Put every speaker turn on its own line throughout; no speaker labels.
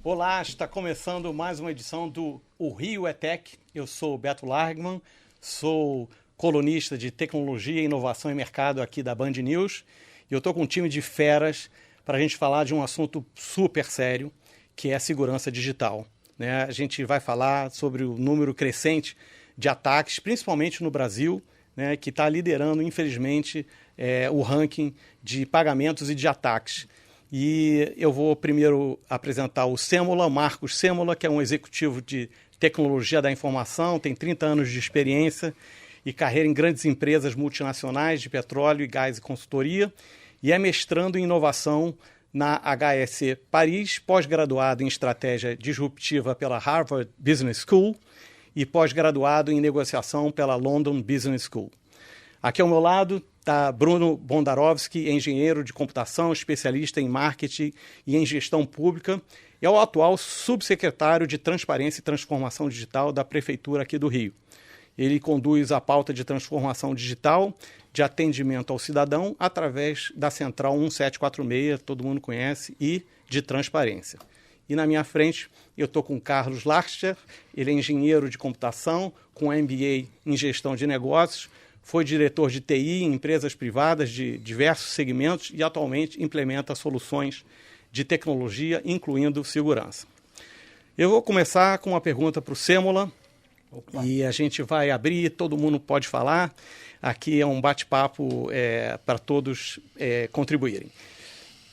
Olá, está começando mais uma edição do O Rio é Tech. Eu sou o Beto Largman, sou colunista de tecnologia, inovação e mercado aqui da Band News. E eu estou com um time de feras para a gente falar de um assunto super sério, que é a segurança digital. Né? A gente vai falar sobre o número crescente de ataques, principalmente no Brasil, né, que está liderando, infelizmente, o ranking de pagamentos e de ataques. E eu vou primeiro apresentar o Sêmola, Marcos Sêmola, que é um executivo de tecnologia da informação, tem 30 anos de experiência e carreira em grandes empresas multinacionais de petróleo e gás e consultoria, e é mestrando em inovação na HEC Paris, pós-graduado em estratégia disruptiva pela Harvard Business School e pós-graduado em negociação pela London Business School. Aqui ao meu lado está Bruno Bondarovski, engenheiro de computação, especialista em marketing e em gestão pública. É o atual subsecretário de Transparência e Transformação Digital da Prefeitura aqui do Rio. Ele conduz a pauta de transformação digital, de atendimento ao cidadão, através da Central 1746, todo mundo conhece, e de transparência. E na minha frente eu estou com o Carlos Larcher, ele é engenheiro de computação, com MBA em gestão de negócios, foi diretor de TI em empresas privadas de diversos segmentos e atualmente implementa soluções de tecnologia, incluindo segurança. Eu vou começar com uma pergunta para o Sêmola. Opa. E a gente vai abrir, todo mundo pode falar. Aqui é um bate-papo para todos contribuírem.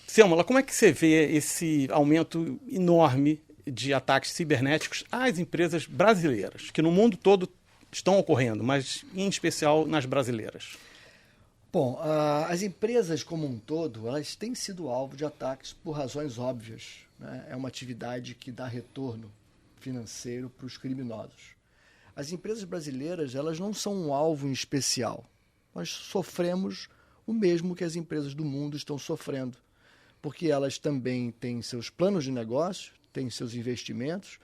Sêmola, como é que você vê esse aumento enorme de ataques cibernéticos às empresas brasileiras, que no mundo todo estão ocorrendo, mas em especial nas brasileiras?
Bom, as empresas como um todo, elas têm sido alvo de ataques por razões óbvias, né? É uma atividade que dá retorno financeiro para os criminosos. As empresas brasileiras, elas não são um alvo em especial. Nós sofremos o mesmo que as empresas do mundo estão sofrendo, porque elas também têm seus planos de negócio, têm seus investimentos,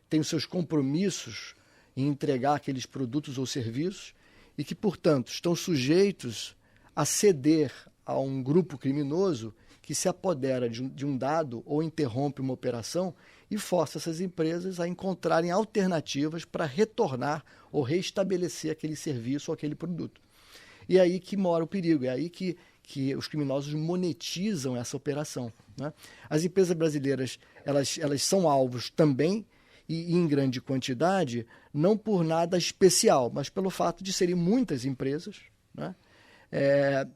têm os seus compromissos em entregar aqueles produtos ou serviços e que, portanto, estão sujeitos a ceder a um grupo criminoso que se apodera de um dado ou interrompe uma operação e força essas empresas a encontrarem alternativas para retornar ou restabelecer aquele serviço ou aquele produto. E é aí que mora o perigo, é aí que os criminosos monetizam essa operação, né? As empresas brasileiras, elas são alvos também, e em grande quantidade, não por nada especial, mas pelo fato de serem muitas empresas, né?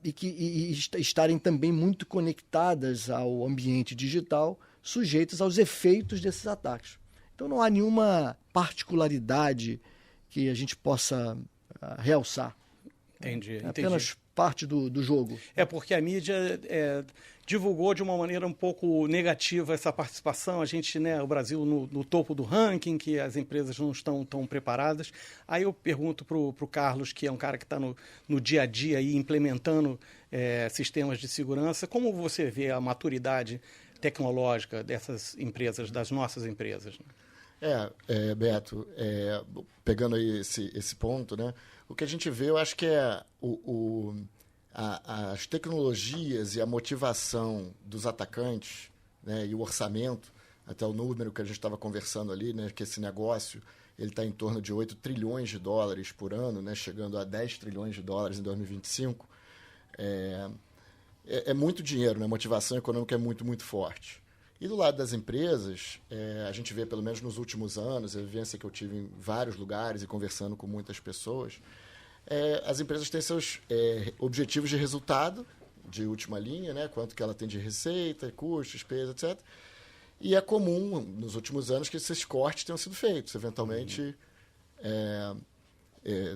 E estarem também muito conectadas ao ambiente digital, sujeitos aos efeitos desses ataques. Então não há nenhuma particularidade que a gente possa realçar.
Entendi.
É apenas parte do jogo.
É porque a mídia divulgou de uma maneira um pouco negativa essa participação. A gente, né, o Brasil no topo do ranking, que as empresas não estão tão preparadas. Aí eu pergunto para o Carlos, que é um cara que está no dia a dia aí, implementando sistemas de segurança, como você vê a maturidade tecnológica dessas empresas, das nossas empresas?
Beto, pegando aí esse ponto, né? O que a gente vê, eu acho que é as tecnologias e a motivação dos atacantes, né, e o orçamento, até o número que a gente estava conversando ali, né, que esse negócio ele está em torno de 8 trilhões de dólares por ano, né, chegando a 10 trilhões de dólares em 2025. É muito dinheiro, né? A motivação econômica é muito, muito forte. E do lado das empresas, a gente vê, pelo menos nos últimos anos, a vivência que eu tive em vários lugares e conversando com muitas pessoas, as empresas têm seus objetivos de resultado, de última linha, né? Quanto que ela tem de receita, custo, despesa, etc. E é comum, nos últimos anos, que esses cortes tenham sido feitos. Eventualmente,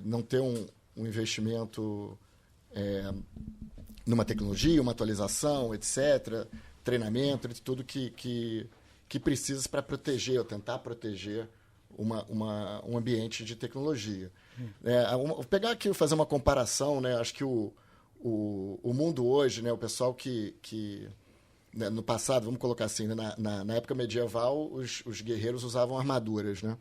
não ter um investimento numa tecnologia, uma atualização, etc., treinamento, de tudo que precisa para proteger, ou tentar proteger um ambiente de tecnologia. Vou pegar aqui e fazer uma comparação, né? Acho que o mundo hoje, né? O pessoal que né, no passado, vamos colocar assim, né? na época medieval, os guerreiros usavam armaduras, né?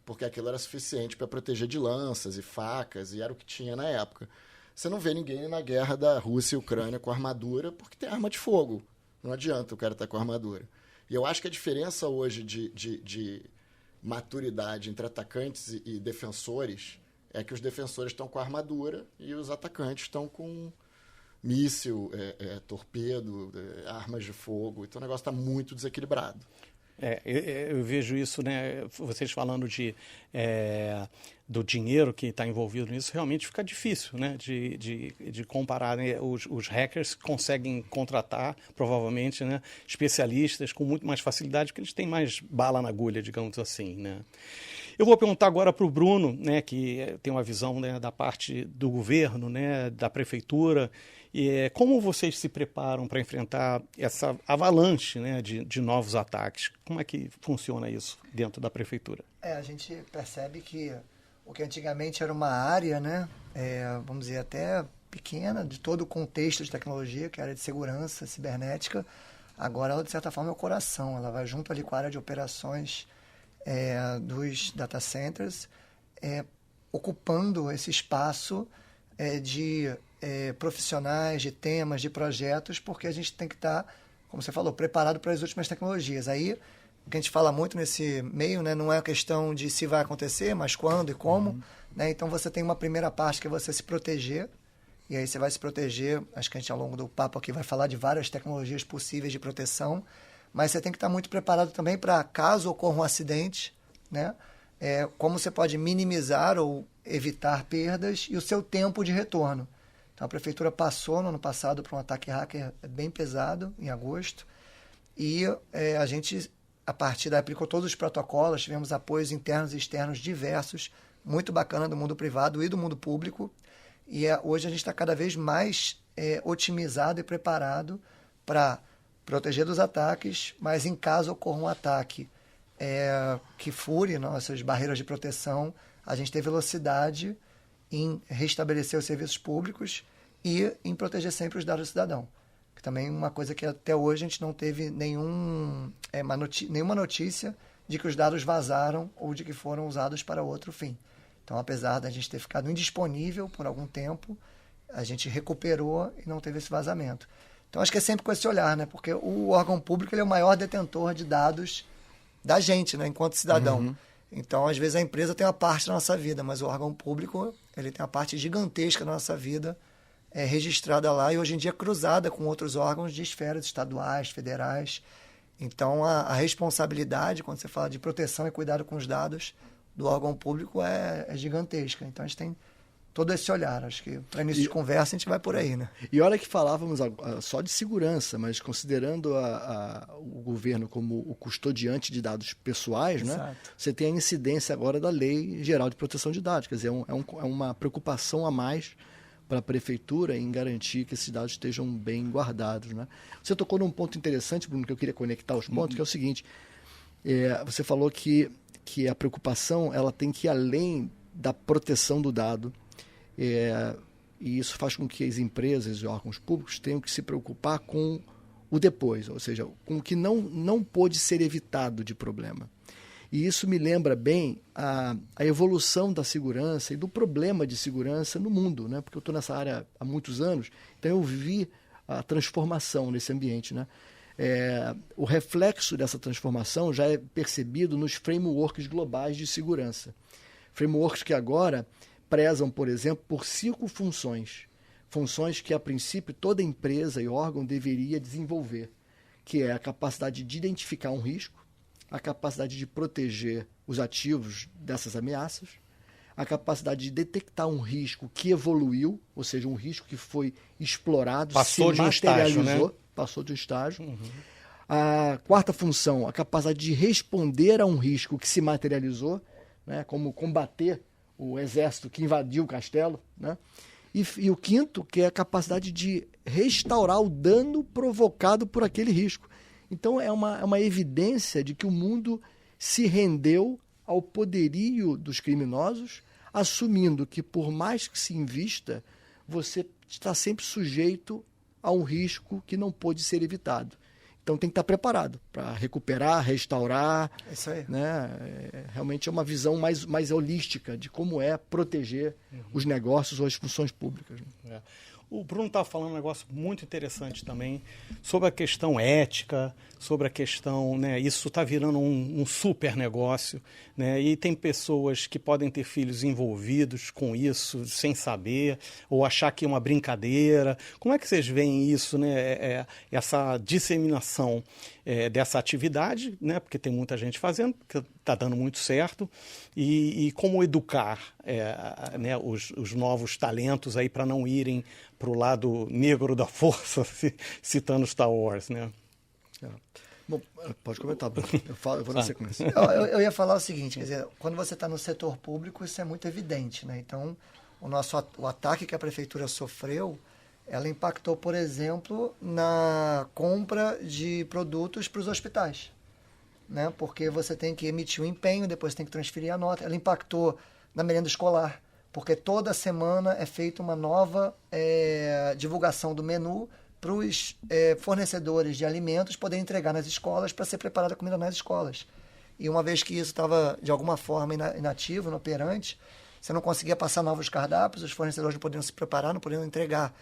Porque aquilo era suficiente para proteger de lanças e facas, e era o que tinha na época. Você não vê ninguém na guerra da Rússia e Ucrânia com armadura, porque tem arma de fogo. Não adianta o cara estar com armadura. E eu acho que a diferença hoje de maturidade entre atacantes e defensores é que os defensores estão com armadura e os atacantes estão com míssil, torpedo, armas de fogo. Então o negócio está muito desequilibrado.
Eu vejo isso, né? Vocês falando do dinheiro que está envolvido nisso, realmente fica difícil, né? De comparar, né? Os hackers conseguem contratar, provavelmente, né? Especialistas com muito mais facilidade, porque eles têm mais bala na agulha, digamos assim, né? Eu vou perguntar agora para o Bruno, né? Que tem uma visão, né, da parte do governo, né? Da prefeitura. Como vocês se preparam para enfrentar essa avalanche, né, de novos ataques? Como é que funciona isso dentro da prefeitura?
A gente percebe que o que antigamente era uma área, né, vamos dizer, até pequena, de todo o contexto de tecnologia, que é a área de segurança cibernética, agora ela, de certa forma, é o coração. Ela vai junto ali com a área de operações dos data centers, ocupando esse espaço de profissionais, de temas, de projetos, porque a gente tem que estar, como você falou, preparado para as últimas tecnologias. Aí, o que a gente fala muito nesse meio, né, não é a questão de se vai acontecer, mas quando e como. Né? Então, você tem uma primeira parte que é você se proteger, e aí você vai se proteger, acho que a gente ao longo do papo aqui vai falar de várias tecnologias possíveis de proteção, mas você tem que estar muito preparado também para, caso ocorra um acidente, né, como você pode minimizar ou evitar perdas e o seu tempo de retorno. Então, a prefeitura passou no ano passado por um ataque hacker bem pesado, em agosto, e a gente, a partir daí, aplicou todos os protocolos, tivemos apoios internos e externos diversos, muito bacana do mundo privado e do mundo público, e hoje a gente está cada vez mais otimizado e preparado para proteger dos ataques, mas em caso ocorra um ataque que fure nossas barreiras de proteção, a gente tem velocidade em restabelecer os serviços públicos e em proteger sempre os dados do cidadão. Que também é uma coisa que até hoje a gente não teve nenhuma notícia de que os dados vazaram ou de que foram usados para outro fim. Então, apesar da gente ter ficado indisponível por algum tempo, a gente recuperou e não teve esse vazamento. Então, acho que é sempre com esse olhar, né? Porque o órgão público ele é o maior detentor de dados da gente, né? Enquanto cidadão.
Uhum.
Então, às vezes, a empresa tem uma parte da nossa vida, mas o órgão público ele tem uma parte gigantesca da nossa vida registrada lá e, hoje em dia, cruzada com outros órgãos de esferas estaduais, federais. Então, a responsabilidade, quando você fala de proteção e cuidado com os dados do órgão público, é gigantesca. Então, a gente tem todo esse olhar. Acho que, para início de conversa, a gente vai por aí, né?
E olha que falávamos só de segurança, mas considerando o governo como o custodiante de dados pessoais, né? Você tem a incidência agora da Lei Geral de Proteção de Dados. Quer dizer, é uma preocupação a mais para a prefeitura em garantir que esses dados estejam bem guardados, né? Você tocou num ponto interessante, Bruno, que eu queria conectar os pontos, que é o seguinte. Você falou que a preocupação ela tem que ir além da proteção do dado. E isso faz com que as empresas e órgãos públicos tenham que se preocupar com o depois, ou seja, com o que não pôde ser evitado de problema. E isso me lembra bem a evolução da segurança e do problema de segurança no mundo, né? Porque eu estou nessa área há muitos anos, então eu vi a transformação nesse ambiente, né? O reflexo dessa transformação já é percebido nos frameworks globais de segurança. Frameworks que agora prezam, por exemplo, por 5 funções. Funções que, a princípio, toda empresa e órgão deveria desenvolver, que é a capacidade de identificar um risco, a capacidade de proteger os ativos dessas ameaças, a capacidade de detectar um risco que evoluiu, ou seja, um risco que foi explorado,
passou
se materializou, estágio, né? Passou de um estágio. Uhum. A quarta função, a capacidade de responder a um risco que se materializou, né? Como combater o exército que invadiu o castelo, né? E o quinto, que é a capacidade de restaurar o dano provocado por aquele risco. Então, é uma evidência de que o mundo se rendeu ao poderio dos criminosos, assumindo que, por mais que se invista, você está sempre sujeito a um risco que não pôde ser evitado. Então, tem que estar preparado para recuperar, restaurar.
É isso aí.
Né? Realmente é uma visão mais holística de como é proteger os negócios ou as funções públicas. Né?
O Bruno está falando um negócio muito interessante também sobre a questão ética, sobre a questão, né, isso está virando um super negócio, né, e tem pessoas que podem ter filhos envolvidos com isso sem saber, ou achar que é uma brincadeira. Como é que vocês veem isso, né, essa disseminação dessa atividade, né, porque tem muita gente fazendo, porque está dando muito certo, e como educar né, os novos talentos aí para não irem para o lado negro da força, citando Star Wars, né?
Bom, pode comentar, Bruno. Eu vou na sequência. Eu ia falar o seguinte, quer dizer, quando você está no setor público, isso é muito evidente, né? Então, o ataque que a prefeitura sofreu, ela impactou, por exemplo, na compra de produtos para os hospitais, né? Porque você tem que emitir o empenho, depois tem que transferir a nota. Ela impactou na merenda escolar, porque toda semana é feita uma nova divulgação do menu para os fornecedores de alimentos poderem entregar nas escolas para ser preparada a comida nas escolas. E uma vez que isso estava, de alguma forma, inativo, inoperante, você não conseguia passar novos cardápios, os fornecedores não podiam se preparar, não podiam entregar.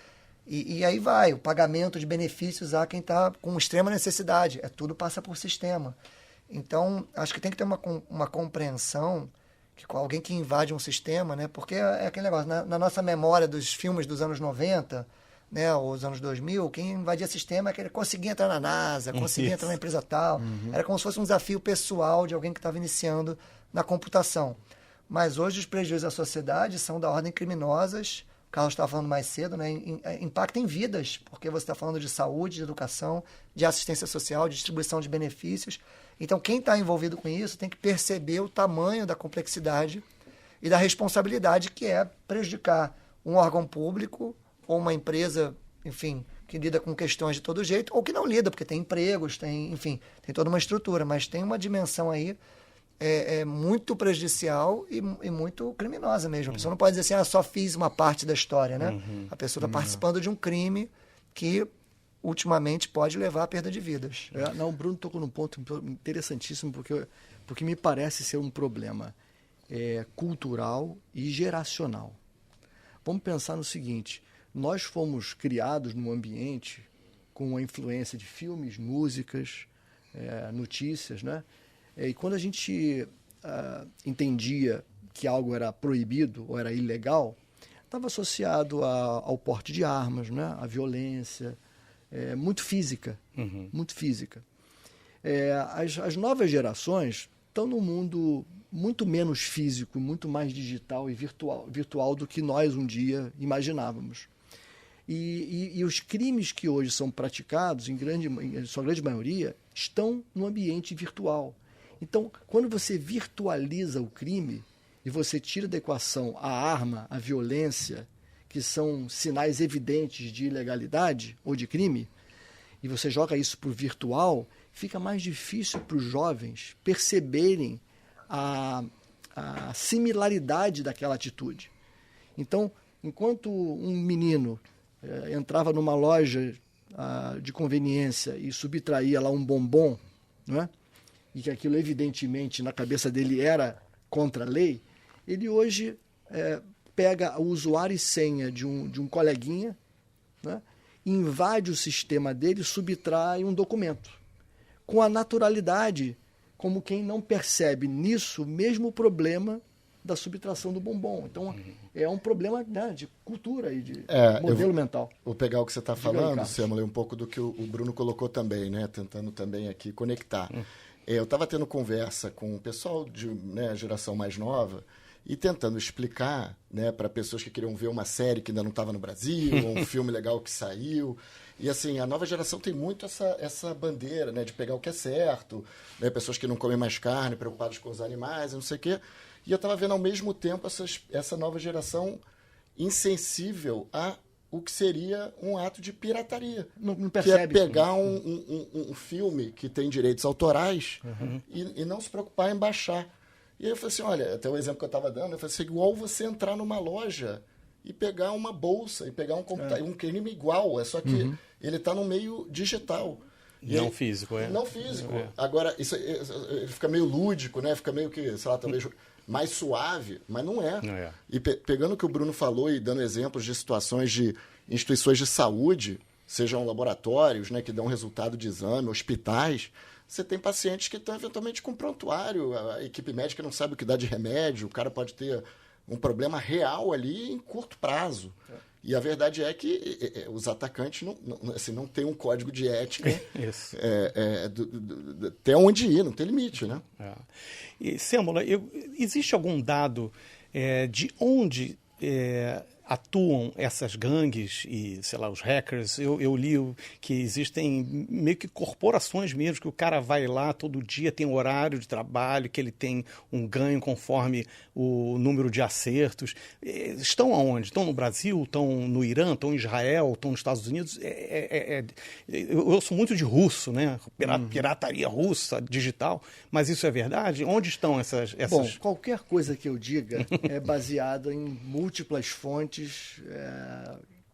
E aí vai, o pagamento de benefícios a quem está com extrema necessidade. Tudo passa por sistema. Então, acho que tem que ter uma compreensão que alguém que invade um sistema, né? Porque é aquele negócio, na nossa memória dos filmes dos anos 90, né, os anos 2000, quem invadia sistema é que ele conseguia entrar na NASA, conseguia entrar na empresa tal. Era como se fosse um desafio pessoal de alguém que estava iniciando na computação. Mas hoje os prejuízos à sociedade são da ordem criminosas. O Carlos estava falando mais cedo, né? Impacta em vidas, porque você está falando de saúde, de educação, de assistência social, de distribuição de benefícios. Então, quem está envolvido com isso tem que perceber o tamanho da complexidade e da responsabilidade que é prejudicar um órgão público ou uma empresa, enfim, que lida com questões de todo jeito, ou que não lida, porque tem empregos, tem toda uma estrutura, mas tem uma dimensão aí muito prejudicial e muito criminosa mesmo. A pessoa não pode dizer assim, só fiz uma parte da história, né? A pessoa está participando de um crime que ultimamente pode levar à perda de vidas.
O Bruno tocou num ponto interessantíssimo, porque me parece ser um problema cultural e geracional. Vamos pensar no seguinte, nós fomos criados num ambiente com a influência de filmes, músicas, notícias, né? E quando a gente entendia que algo era proibido ou era ilegal, estava associado ao porte de armas, né? À violência, muito física, muito física. As novas gerações estão num mundo muito menos físico, muito mais digital e virtual do que nós um dia imaginávamos. E os crimes que hoje são praticados, em sua grande maioria, estão no ambiente virtual. Então, quando você virtualiza o crime e você tira da equação a arma, a violência, que são sinais evidentes de ilegalidade ou de crime, e você joga isso para o virtual, fica mais difícil para os jovens perceberem a similaridade daquela atitude. Então, enquanto um menino entrava numa loja de conveniência e subtraía lá um bombom, não é? E que aquilo evidentemente na cabeça dele era contra a lei, ele hoje pega o usuário e senha de um coleguinha, né? Invade o sistema dele e subtrai um documento. Com a naturalidade, como quem não percebe nisso o mesmo problema da subtração do bombom. Então, é um problema, né, de cultura e de modelo mental.
Vou pegar o que você está falando, Samuel, um pouco do que o Bruno colocou também, né, tentando também aqui conectar. Eu estava tendo conversa com o pessoal de geração mais nova e tentando explicar, né, para pessoas que queriam ver uma série que ainda não estava no Brasil, ou um filme legal que saiu. E assim, a nova geração tem muito essa bandeira, né, de pegar o que é certo, né, pessoas que não comem mais carne, preocupadas com os animais, não sei o quê. E eu estava vendo ao mesmo tempo essa nova geração insensível a o que seria um ato de pirataria.
Não percebe.
Que é pegar um filme que tem direitos autorais e não se preocupar em baixar. E aí eu falei assim, olha, até o exemplo que eu estava dando, eu falei assim, igual você entrar numa loja e pegar uma bolsa, e pegar um computador, um crime igual, só que ele está no meio digital.
Não físico,
Não físico. Agora, isso fica meio lúdico, né? Fica meio que, sei lá, talvez mais suave, mas não é.
Não é.
E pegando o que o Bruno falou e dando exemplos de situações de instituições de saúde, sejam laboratórios, né, que dão resultado de exame, hospitais, você tem pacientes que estão eventualmente com prontuário, a equipe médica não sabe o que dá de remédio, o cara pode ter um problema real ali em curto prazo. E a verdade é que os atacantes não têm um código de ética até onde ir, não tem limite, né?
E, Sêmola, existe algum dado de onde atuam essas gangues e, sei lá, os hackers? Eu li que existem meio que corporações mesmo, que o cara vai lá todo dia, tem um horário de trabalho, que ele tem um ganho conforme o número de acertos. Estão aonde? Estão no Brasil? Estão no Irã? Estão em Israel? Estão nos Estados Unidos? Eu sou muito de russo, né? Pirataria russa, digital, mas isso é verdade? Onde estão essas...
Bom, qualquer coisa que eu diga é baseada em múltiplas fontes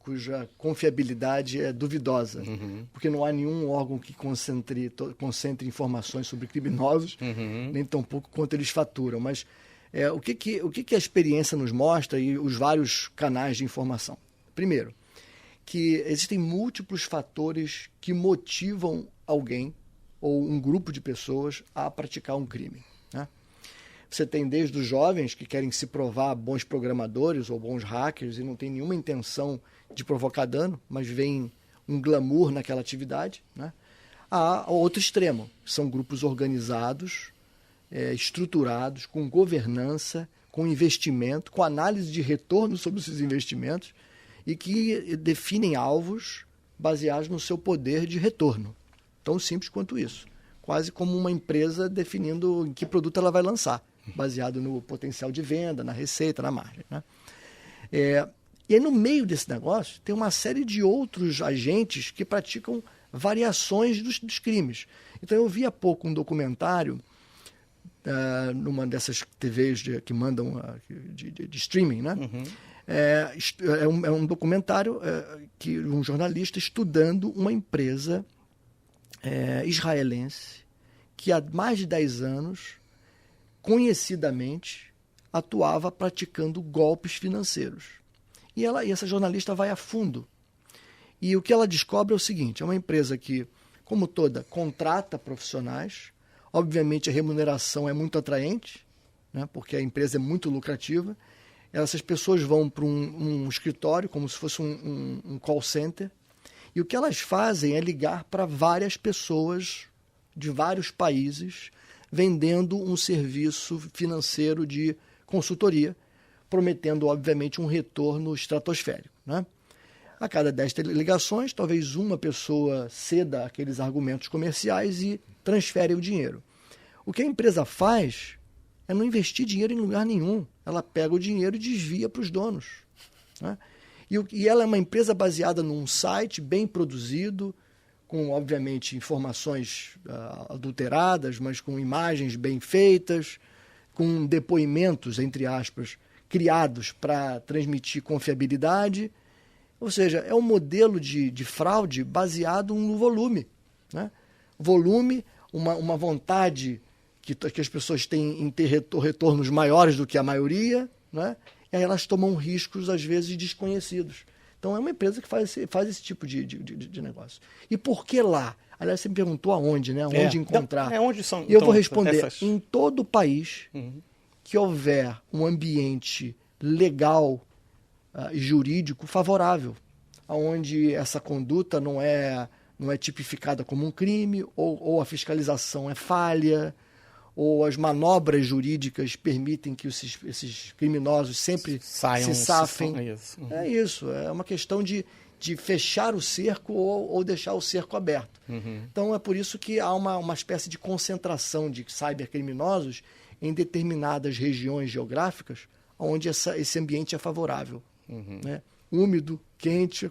cuja confiabilidade é duvidosa, porque não há nenhum órgão que concentre informações sobre criminosos, nem tampouco quanto eles faturam. Mas o que a experiência nos mostra e os vários canais de informação? Primeiro, que existem múltiplos fatores que motivam alguém ou um grupo de pessoas a praticar um crime, né? Você tem desde os jovens que querem se provar bons programadores ou bons hackers e não tem nenhuma intenção de provocar dano, mas veem um glamour naquela atividade, né? Há outro extremo, são grupos organizados, estruturados, com governança, com investimento, com análise de retorno sobre esses investimentos e que definem alvos baseados no seu poder de retorno. Tão simples quanto isso. Quase como uma empresa definindo em que produto ela vai lançar, baseado no potencial de venda, na receita, na margem, né? E aí, no meio desse negócio, tem uma série de outros agentes que praticam variações dos crimes. Então, eu vi há pouco um documentário numa dessas TVs que mandam de streaming, né? É um documentário que um jornalista estudando uma empresa israelense que há mais de 10 anos conhecidamente atuava praticando golpes financeiros. E essa jornalista vai a fundo. E o que ela descobre é o seguinte: é uma empresa que, como toda, contrata profissionais. Obviamente a remuneração é muito atraente, né, porque a empresa é muito lucrativa. Essas pessoas vão para um escritório, como se fosse um call center, e o que elas fazem é ligar para várias pessoas de vários países, vendendo um serviço financeiro de consultoria, prometendo, obviamente, um retorno estratosférico, né? A cada 10 ligações, talvez uma pessoa ceda aqueles argumentos comerciais e transfere o dinheiro. O que a empresa faz é não investir dinheiro em lugar nenhum. Ela pega o dinheiro e desvia para os donos, né? E ela é uma empresa baseada num site bem produzido, com, obviamente, informações adulteradas, mas com imagens bem feitas, com depoimentos, entre aspas, criados para transmitir confiabilidade. Ou seja, é um modelo de fraude baseado no volume, né? Volume, uma vontade que as pessoas têm em ter retornos maiores do que a maioria, né? E aí elas tomam riscos, às vezes, desconhecidos. Então, é uma empresa que faz esse tipo de negócio. E por que lá? Aliás, você me perguntou aonde, né? Onde encontrar.
Onde são,
e eu vou responder. Em todo o país que houver um ambiente legal e jurídico favorável, onde essa conduta não é tipificada como um crime, ou a fiscalização é falha, ou as manobras jurídicas permitem que esses criminosos sempre se safem. É isso, é uma questão de fechar o cerco ou deixar o cerco aberto. Então é por isso que há uma espécie de concentração de cybercriminosos em determinadas regiões geográficas onde esse ambiente é favorável, né? Úmido, quente.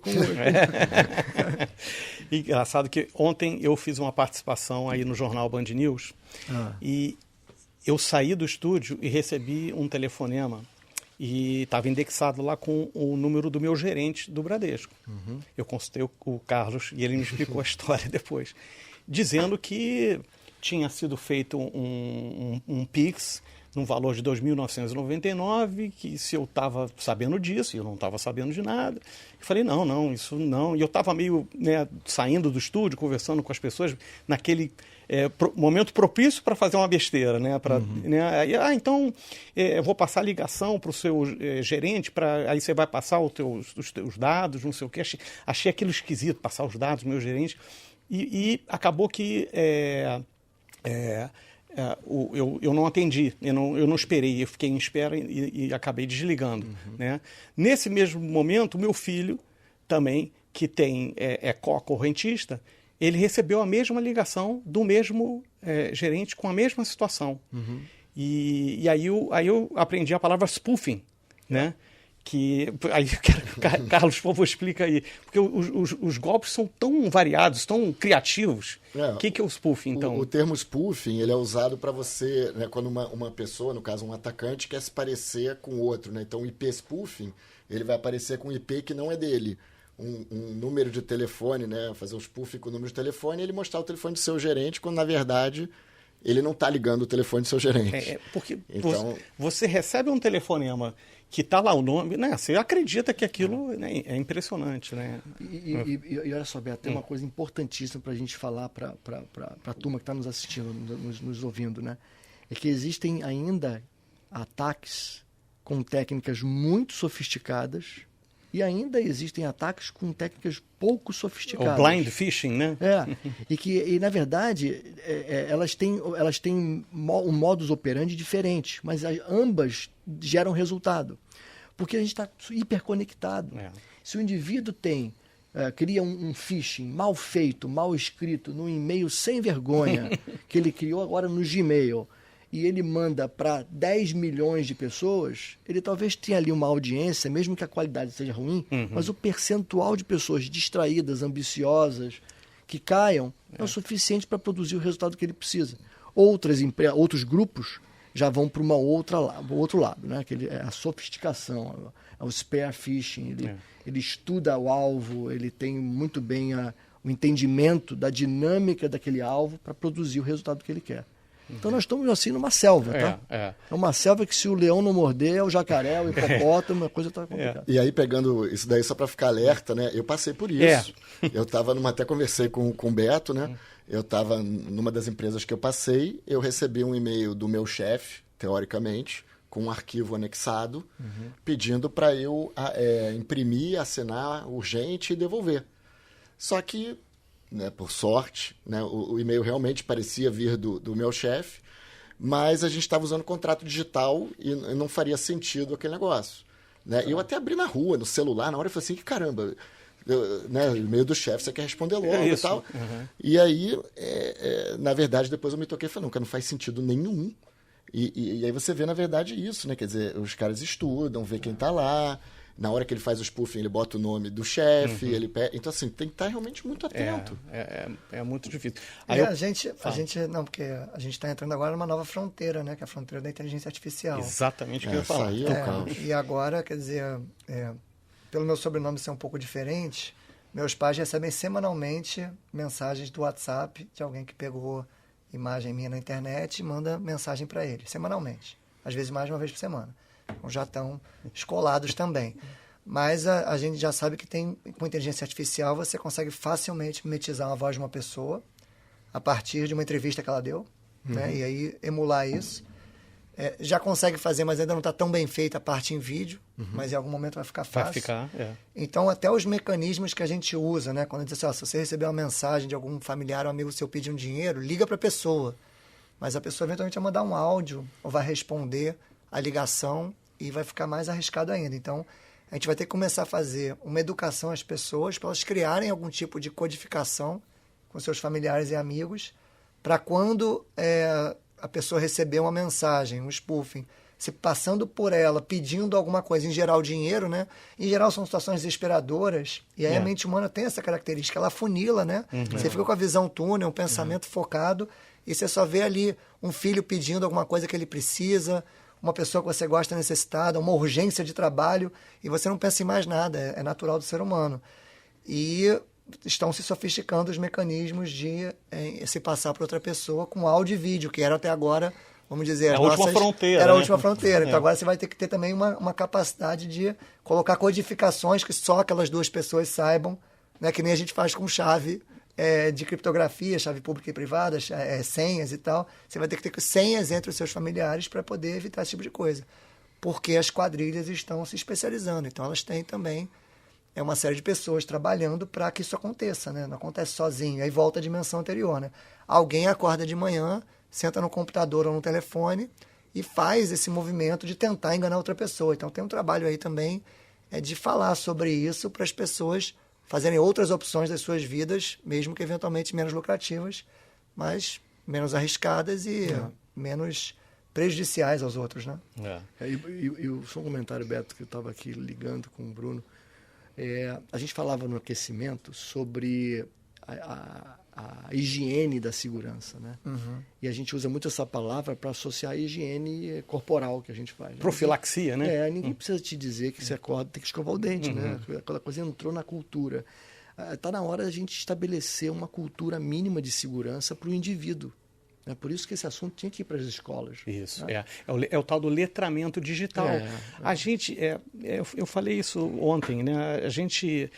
Engraçado que ontem eu fiz uma participação aí no jornal Band News e eu saí do estúdio e recebi um telefonema e estava indexado lá com o número do meu gerente do Bradesco. Eu consultei o Carlos e ele me explicou a história depois, dizendo que tinha sido feito um Pix num valor de R$ 2.999, que se eu estava sabendo disso, eu não estava sabendo de nada. Eu falei, não, isso não. E eu estava meio, né, saindo do estúdio, conversando com as pessoas, naquele momento propício para fazer uma besteira, né? Né? Então, eu vou passar a ligação para o seu gerente, aí você vai passar os teus dados, não sei o quê. Achei aquilo esquisito, passar os dados do meu gerente. E acabou que eu não atendi, eu não esperei, eu fiquei em espera e acabei desligando. Né? Nesse mesmo momento, o meu filho também, que é correntista, ele recebeu a mesma ligação do mesmo gerente com a mesma situação. E aí eu aprendi a palavra spoofing, né? Que aí Carlos, por favor, explica aí, porque os golpes são tão variados, tão criativos. O que é o spoofing, então?
O termo spoofing, ele é usado para você, né, quando uma pessoa, no caso um atacante, quer se parecer com o outro, né? Então o IP spoofing, ele vai aparecer com um IP que não é dele, um número de telefone, né? Fazer um spoofing com o número de telefone e ele mostrar o telefone do seu gerente, quando na verdade ele não está ligando o telefone do seu gerente.
Porque
então,
você recebe um telefonema que está lá o nome, né? Você acredita que aquilo, né, é impressionante, né?
E olha só, Beto, tem uma coisa importantíssima para a gente falar para a turma que está nos assistindo, nos ouvindo, né? É que existem ainda ataques com técnicas muito sofisticadas e ainda existem ataques com técnicas pouco sofisticadas.
O blind phishing, né?
E na verdade, elas têm um modus operandi diferente, mas ambas geram resultado. Porque a gente está hiperconectado. Se o indivíduo cria um phishing mal feito, mal escrito, num e-mail sem vergonha, que ele criou agora no Gmail, e ele manda para 10 milhões de pessoas, ele talvez tenha ali uma audiência, mesmo que a qualidade seja ruim, mas o percentual de pessoas distraídas, ambiciosas, que caiam, é o suficiente para produzir o resultado que ele precisa. Outros grupos já vão para o outro lado, né? A sofisticação, o spear phishing, ele estuda o alvo, ele tem muito bem o entendimento da dinâmica daquele alvo para produzir o resultado que ele quer. Então nós estamos assim numa selva, tá? É uma selva que se o leão não morder, é o jacaré, o hipopótamo, a coisa está complicada.
E aí, pegando isso daí só para ficar alerta, né? Eu passei por isso. Eu estava até conversei com o Beto, né? Eu estava numa das empresas que eu passei, eu recebi um e-mail do meu chefe, teoricamente, com um arquivo anexado, pedindo para eu imprimir, assinar urgente e devolver. Só que, né, por sorte, né, o e-mail realmente parecia vir do meu chefe, mas a gente estava usando contrato digital e não faria sentido aquele negócio. Né? Eu até abri na rua, no celular, na hora eu falei assim, que caramba, né, o e-mail do chefe você quer responder logo e tal. E aí, na verdade, depois eu me toquei e falei, não faz sentido nenhum. E aí você vê, na verdade, isso, né? Quer dizer, os caras estudam, vê quem está lá. Na hora que ele faz o spoofing, ele bota o nome do chefe, então assim, tem que estar realmente muito atento.
É muito difícil.
Aí a gente não, porque a gente está entrando agora numa nova fronteira, né? Que é a fronteira da inteligência artificial.
Exatamente o que eu ia falar.
Aí é o caos.
E agora, quer dizer, pelo meu sobrenome ser um pouco diferente, meus pais recebem semanalmente mensagens do WhatsApp de alguém que pegou imagem minha na internet e manda mensagem para ele, semanalmente. Às vezes mais de uma vez por semana. Então já estão escolados também. Mas a gente já sabe que com inteligência artificial você consegue facilmente mimetizar uma voz de uma pessoa a partir de uma entrevista que ela deu, né? E aí emular isso. Já consegue fazer, mas ainda não está tão bem feita a parte em vídeo, mas em algum momento vai ficar fácil.
Vai ficar,
Então, até os mecanismos que a gente usa, né? Quando a gente diz assim, se você receber uma mensagem de algum familiar ou amigo seu pedindo dinheiro, liga para a pessoa. Mas a pessoa eventualmente vai mandar um áudio ou vai responder a ligação e vai ficar mais arriscado ainda. Então, a gente vai ter que começar a fazer uma educação às pessoas para elas criarem algum tipo de codificação com seus familiares e amigos para quando a pessoa receber uma mensagem, um spoofing, se passando por ela, pedindo alguma coisa, em geral dinheiro, né? Em geral são situações desesperadoras, e aí a mente humana tem essa característica, ela funila, né? Você fica com a visão túnel, um pensamento focado, e você só vê ali um filho pedindo alguma coisa que ele precisa, uma pessoa que você gosta necessitada, uma urgência de trabalho, e você não pensa em mais nada, é natural do ser humano. E estão se sofisticando os mecanismos de se passar para outra pessoa com áudio e vídeo, que era até agora
vamos dizer...
Era a última fronteira.
Era a última fronteira. Então agora você vai ter que ter também uma capacidade de colocar codificações que só aquelas 2 pessoas saibam, né? Que nem a gente faz com chave de criptografia, chave pública e privada, senhas e tal. Você vai ter que ter senhas entre os seus familiares para poder evitar esse tipo de coisa. Porque as quadrilhas estão se especializando. Então elas têm também uma série de pessoas trabalhando para que isso aconteça, né? Não acontece sozinho. Aí volta a dimensão anterior, né? Alguém acorda de manhã, senta no computador ou no telefone e faz esse movimento de tentar enganar outra pessoa. Então tem um trabalho aí também de falar sobre isso para as pessoas fazerem outras opções das suas vidas, mesmo que eventualmente menos lucrativas, mas menos arriscadas e menos prejudiciais aos outros, né?
E só um comentário, Beto, que eu estava aqui ligando com o Bruno. A gente falava no aquecimento sobre a higiene da segurança, né? E a gente usa muito essa palavra para associar a higiene corporal que a gente faz.
Profilaxia, né?
Ninguém precisa te dizer que você acorda tem que escovar o dente, né? Aquela coisa entrou na cultura. Está na hora da gente estabelecer uma cultura mínima de segurança para o indivíduo. É por isso que esse assunto tinha que ir para as escolas.
Isso, né? É o tal do letramento digital. A gente, eu falei isso ontem, né? A gente,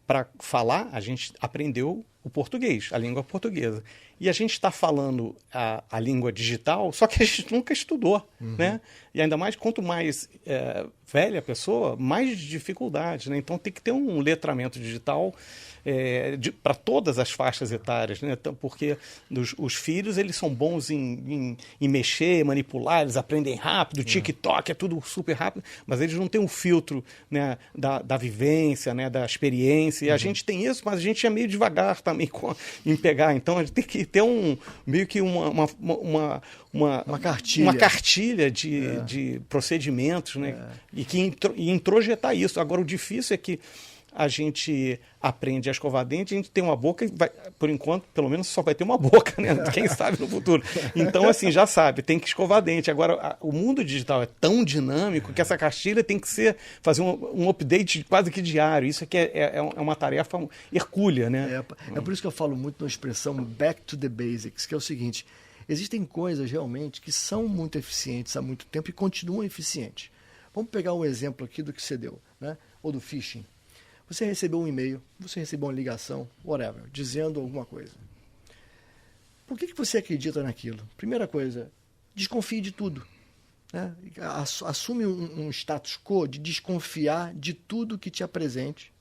para falar, a gente aprendeu o português, a língua portuguesa. E a gente está falando a língua digital, só que a gente nunca estudou, né? E ainda mais, quanto mais velha a pessoa, mais dificuldade, né? Então tem que ter um letramento digital para todas as faixas etárias, né? Porque os filhos, eles são bons em mexer, manipular, eles aprendem rápido, TikTok é tudo super rápido, mas eles não têm um filtro, né, da vivência, né, da experiência, e a gente tem isso, mas a gente é meio devagar também em pegar, então a gente tem que ter meio que uma cartilha de procedimentos, né, e introjetar isso. Agora, o difícil é que a gente aprende a escovar dente, a gente tem uma boca, por enquanto, pelo menos só vai ter uma boca, né? Quem sabe no futuro. Então, assim, já sabe, tem que escovar dente. Agora, o mundo digital é tão dinâmico que essa cartilha tem que fazer um update quase que diário. Isso aqui é uma tarefa hercúlea, né?
É por isso que eu falo muito na expressão back to the basics, que é o seguinte: existem coisas realmente que são muito eficientes há muito tempo e continuam eficientes. Vamos pegar um exemplo aqui do que você deu, né? Ou do phishing. Você recebeu um e-mail, você recebeu uma ligação, whatever, dizendo alguma coisa. Por que você acredita naquilo? Primeira coisa, desconfie de tudo, né? Assume um status quo de desconfiar de tudo que te apresente.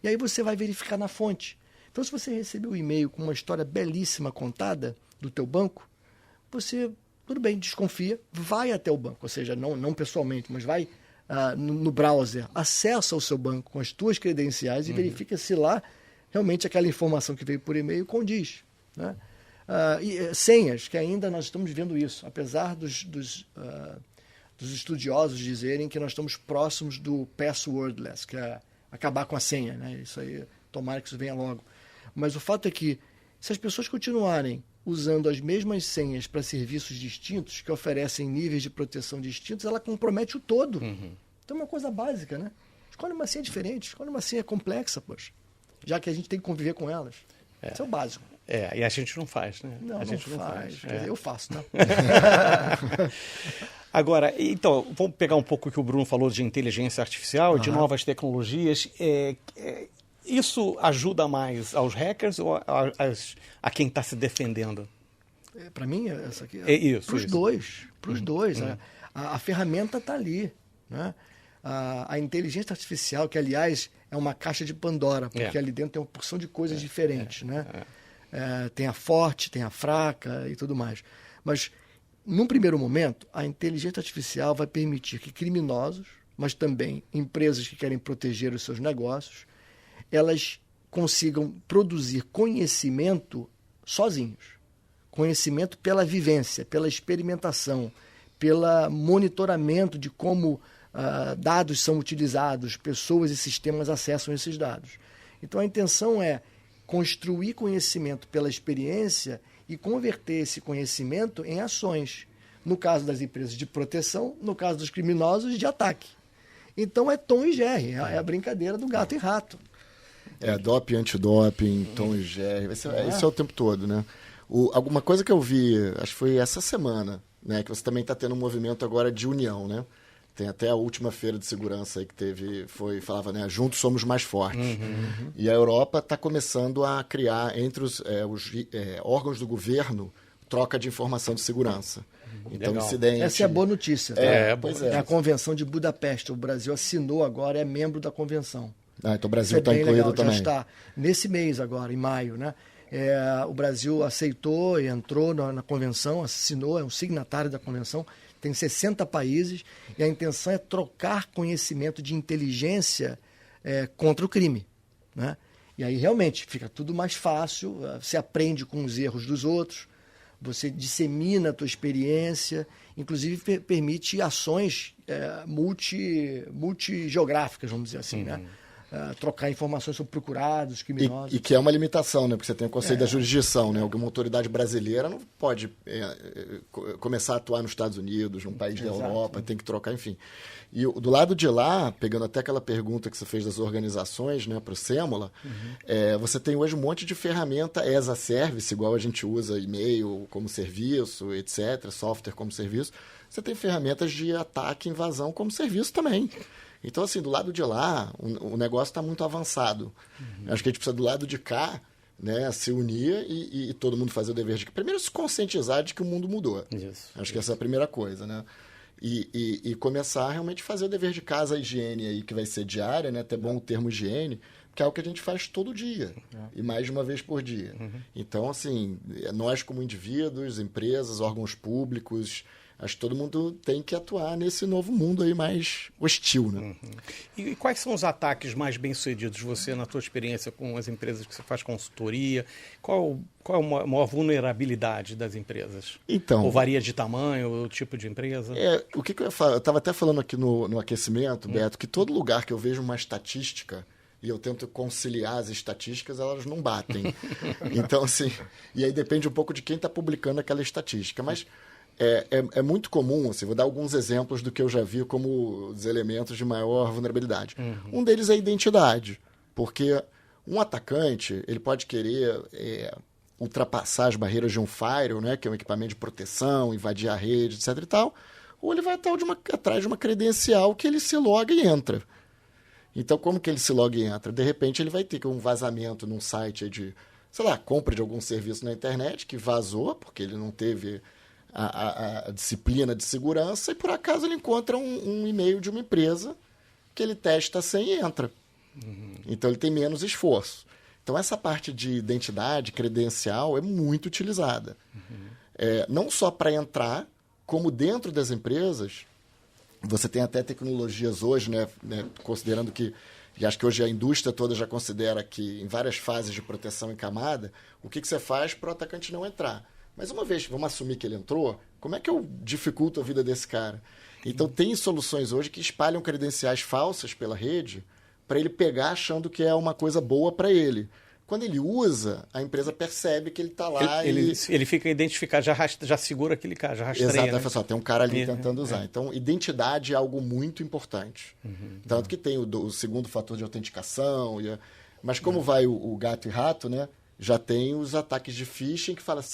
E aí você vai verificar na fonte. Então, se você recebeu um e-mail com uma história belíssima contada do teu banco, você, tudo bem, desconfia, vai até o banco. Ou seja, não pessoalmente, mas vai no browser, acessa o seu banco com as tuas credenciais e verifica se lá realmente aquela informação que veio por e-mail condiz, né? E senhas, que ainda nós estamos vendo isso, apesar dos estudiosos dizerem que nós estamos próximos do passwordless, que é acabar com a senha, né? Isso aí, tomara que isso venha logo. Mas o fato é que, se as pessoas continuarem usando as mesmas senhas para serviços distintos, que oferecem níveis de proteção distintos, ela compromete o todo. Então é uma coisa básica, né? Escolhe uma senha diferente, escolhe uma senha complexa, poxa, já que a gente tem que conviver com elas. Isso é o básico.
E a gente não faz, né?
Não faz. Quer dizer, eu faço, né?
Agora, então, vamos pegar um pouco o que o Bruno falou de inteligência artificial, de novas tecnologias. Isso ajuda mais aos hackers ou a quem está se defendendo?
Para mim, essa aqui
isso.
Para os dois. A ferramenta está ali, né? A inteligência artificial, que, aliás, é uma caixa de Pandora, porque ali dentro tem uma porção de coisas diferentes, né? Tem a forte, tem a fraca e tudo mais. Mas, num primeiro momento, a inteligência artificial vai permitir que criminosos, mas também empresas que querem proteger os seus negócios, elas consigam produzir conhecimento sozinhos. Conhecimento pela vivência, pela experimentação, pelo monitoramento de como dados são utilizados, pessoas e sistemas acessam esses dados. Então, a intenção é construir conhecimento pela experiência e converter esse conhecimento em ações. No caso das empresas de proteção, no caso dos criminosos, de ataque. Então, é Tom e Jerry, é a brincadeira do gato e rato.
Doping, antidoping, Tom e Jerry, esse é o tempo todo, né? Alguma coisa que eu vi, acho que foi essa semana, né, que você também está tendo um movimento agora de união, né? Tem até a última feira de segurança aí que teve, falava, né, juntos somos mais fortes. E a Europa está começando a criar entre os órgãos do governo troca de informação de segurança. Então, incidente...
Essa é a boa notícia.
Pois é.
É a Convenção de Budapeste. O Brasil assinou agora, é membro da convenção.
Então o Brasil está incluído também.
Já está nesse mês agora, em maio, né? O Brasil aceitou e entrou na convenção, assinou, é um signatário da convenção. Tem 60 países e a intenção é trocar conhecimento de inteligência contra o crime, né? E aí realmente fica tudo mais fácil, você aprende com os erros dos outros, você dissemina a tua experiência, inclusive permite ações multigeográficas, vamos dizer assim, né? Trocar informações sobre procurados, criminosos.
E que é uma limitação, né? Porque você tem o conceito da jurisdição, né? Alguma autoridade brasileira não pode começar a atuar nos Estados Unidos, num país da Europa, tem que trocar, enfim. E do lado de lá, pegando até aquela pergunta que você fez das organizações, né, para o Sêmola, você tem hoje um monte de ferramenta as a service, igual a gente usa e-mail como serviço, etc., software como serviço. Você tem ferramentas de ataque e invasão como serviço também. Então, assim, do lado de lá, o negócio está muito avançado. Acho que a gente precisa, do lado de cá, né, se unir e todo mundo fazer o dever de... Primeiro, se conscientizar de que o mundo mudou. Acho que essa é a primeira coisa, né? E começar a realmente fazer o dever de casa, a higiene aí, que vai ser diária, né? Até bom o termo higiene, que é o que a gente faz todo dia. E mais de uma vez por dia. Então, assim, nós como indivíduos, empresas, órgãos públicos... Acho que todo mundo tem que atuar nesse novo mundo aí mais hostil, né?
E quais são os ataques mais bem-sucedidos, você, na tua experiência com as empresas que você faz consultoria? Qual é a maior vulnerabilidade das empresas?
Então,
ou varia de tamanho, ou tipo de empresa?
O que eu ia falar? Eu estava até falando aqui no aquecimento, Beto, que todo lugar que eu vejo uma estatística e eu tento conciliar as estatísticas, elas não batem. Então, assim, e aí depende um pouco de quem está publicando aquela estatística. Mas... É muito comum, assim, vou dar alguns exemplos do que eu já vi como os elementos de maior vulnerabilidade. Um deles é a identidade, porque um atacante ele pode querer ultrapassar as barreiras de um firewall, né, que é um equipamento de proteção, invadir a rede, etc. e tal, ou ele vai atrás de uma credencial que ele se loga e entra. Então, como que ele se loga e entra? De repente, ele vai ter um vazamento num site de, sei lá, compra de algum serviço na internet que vazou, porque ele não teve... A disciplina de segurança e por acaso ele encontra um e-mail de uma empresa que ele testa sem e entra. Então ele tem menos esforço. Então essa parte de identidade, credencial é muito utilizada. Não só para entrar, como dentro das empresas, você tem até tecnologias hoje, né, considerando que, e acho que hoje a indústria toda já considera que em várias fases de proteção em camada, o que você faz para o atacante não entrar? Mas uma vez, vamos assumir que ele entrou, como é que eu dificulto a vida desse cara? Então, tem soluções hoje que espalham credenciais falsas pela rede para ele pegar achando que é uma coisa boa para ele. Quando ele usa, a empresa percebe que ele está lá
ele fica identificado, já segura aquele cara, já rastreia.
Exato,
né?
Só, tem um cara ali tentando usar. Então, identidade é algo muito importante. Tanto que tem o segundo fator de autenticação. Mas como vai o gato e rato, né? Já tem os ataques de phishing que fala,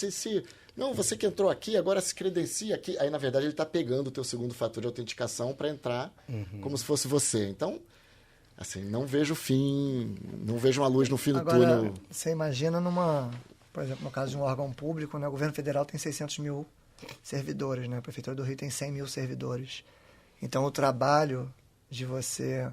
não, você que entrou aqui, agora se credencia aqui. Aí, na verdade, ele está pegando o teu segundo fator de autenticação para entrar como se fosse você. Então, assim, não vejo fim, não vejo uma luz no fim do túnel.
Você imagina por exemplo, no caso de um órgão público, né, o governo federal tem 600 mil servidores, né? A Prefeitura do Rio tem 100 mil servidores. Então, o trabalho de você...